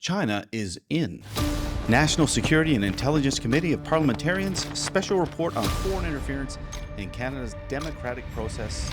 China is in. National Security and Intelligence Committee of Parliamentarians Special Report on Foreign Interference in Canada's Democratic Process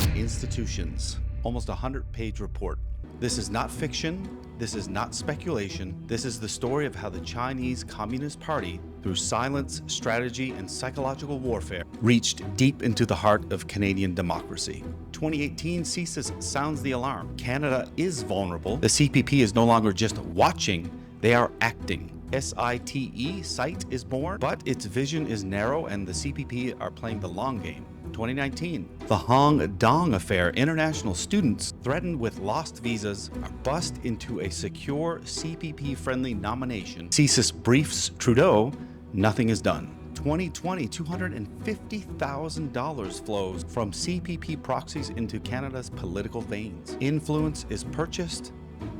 and Institutions. Almost a 100-page report. This is not fiction. This is not speculation. This is the story of how the Chinese Communist Party, through silence, strategy, and psychological warfare, reached deep into the heart of Canadian democracy. 2018 CSIS sounds the alarm. Canada is vulnerable. The CPP is no longer just watching, they are acting. SITE is born, but its vision is narrow and the CPP are playing the long game. 2019, the Hong Dong affair. International students threatened with lost visas are bussed into a secure CPP-friendly nomination. CSIS briefs Trudeau, nothing is done. 2020, $250,000 flows from CPP proxies into Canada's political veins. Influence is purchased.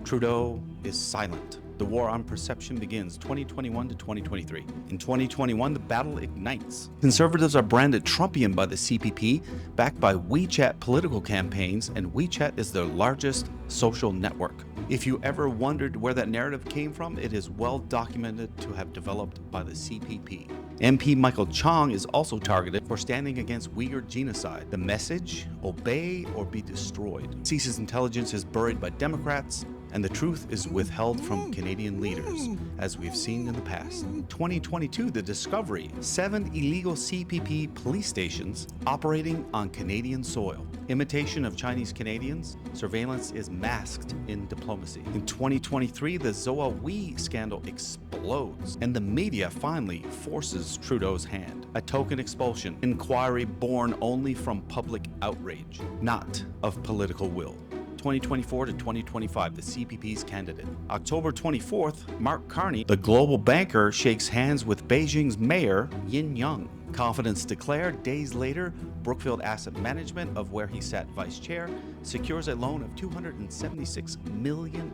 Trudeau is silent. The war on perception begins 2021 to 2023. In 2021, the battle ignites. Conservatives are branded Trumpian by the CPP, backed by WeChat political campaigns, and WeChat is their largest social network. If you ever wondered where that narrative came from, it is well documented to have developed by the CPP. MP Michael Chong is also targeted for standing against Uyghur genocide. The message, obey or be destroyed. CSIS intelligence is buried by Democrats, and the truth is withheld from Canadian leaders, as we've seen in the past. 2022, the discovery, 7 illegal CPP police stations operating on Canadian soil. Imitation of Chinese Canadians, surveillance is masked in diplomacy. In 2023, the Zoa Wee scandal explodes, and the media finally forces Trudeau's hand. A token expulsion, inquiry born only from public outrage, not of political will. 2024 to 2025, the CPP's candidate. October 24th, Mark Carney, the global banker, shakes hands with Beijing's mayor, Yin Yang. Confidence declared. Days later, Brookfield Asset Management, of where he sat vice chair, secures a loan of $276 million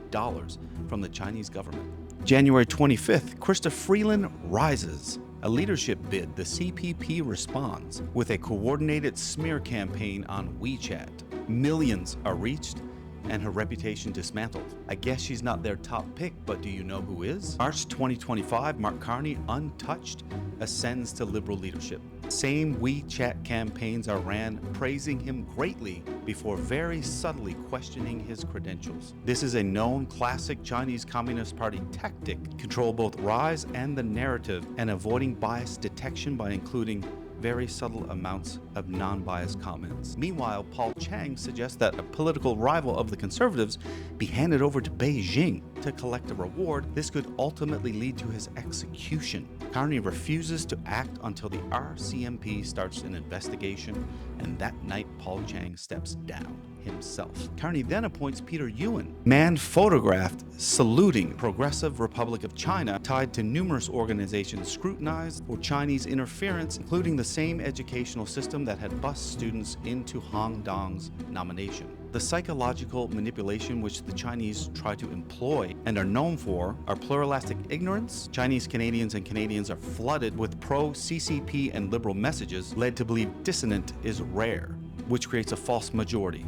from the Chinese government. January 25th, Krista Freeland rises. A leadership bid, the CPP responds with a coordinated smear campaign on WeChat. Millions are reached and her reputation dismantled. I guess she's not their top pick, but do you know who is? March 2025, Mark Carney, untouched, ascends to Liberal leadership. Same WeChat campaigns are ran, praising him greatly before very subtly questioning his credentials. This is a known classic Chinese Communist Party tactic, control both rise and the narrative, and avoiding bias detection by including very subtle amounts of non-biased comments. Meanwhile, Paul Chang suggests that a political rival of the Conservatives be handed over to Beijing to collect a reward. This could ultimately lead to his execution. Carney refuses to act until the RCMP starts an investigation, and that night Paul Chang steps down himself. Carney then appoints Peter Ewan, man photographed saluting Progressive Republic of China, tied to numerous organizations scrutinized for Chinese interference, including the same educational system that had bussed students into Hong Dong's nomination. The psychological manipulation which the Chinese try to employ and are known for are pluralistic ignorance. Chinese Canadians and Canadians are flooded with pro-CCP and liberal messages led to believe dissonant is rare, which creates a false majority.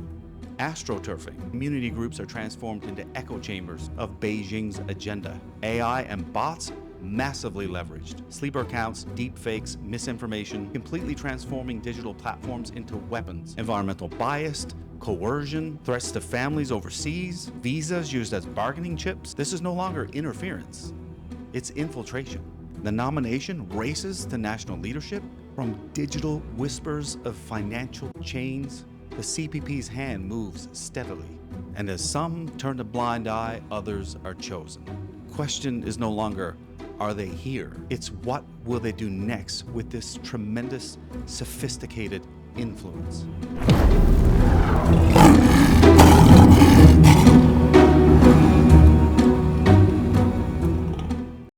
Astroturfing. Community groups are transformed into echo chambers of Beijing's agenda. AI and bots massively leveraged. Sleeper accounts, deepfakes, misinformation, completely transforming digital platforms into weapons. Environmental bias, coercion, threats to families overseas, visas used as bargaining chips. This is no longer interference. It's infiltration. The nomination races to national leadership. From digital whispers of financial chains, the CPP's hand moves steadily. And as some turn a blind eye, others are chosen. Question is no longer, are they here? It's what will they do next with this tremendous, sophisticated influence?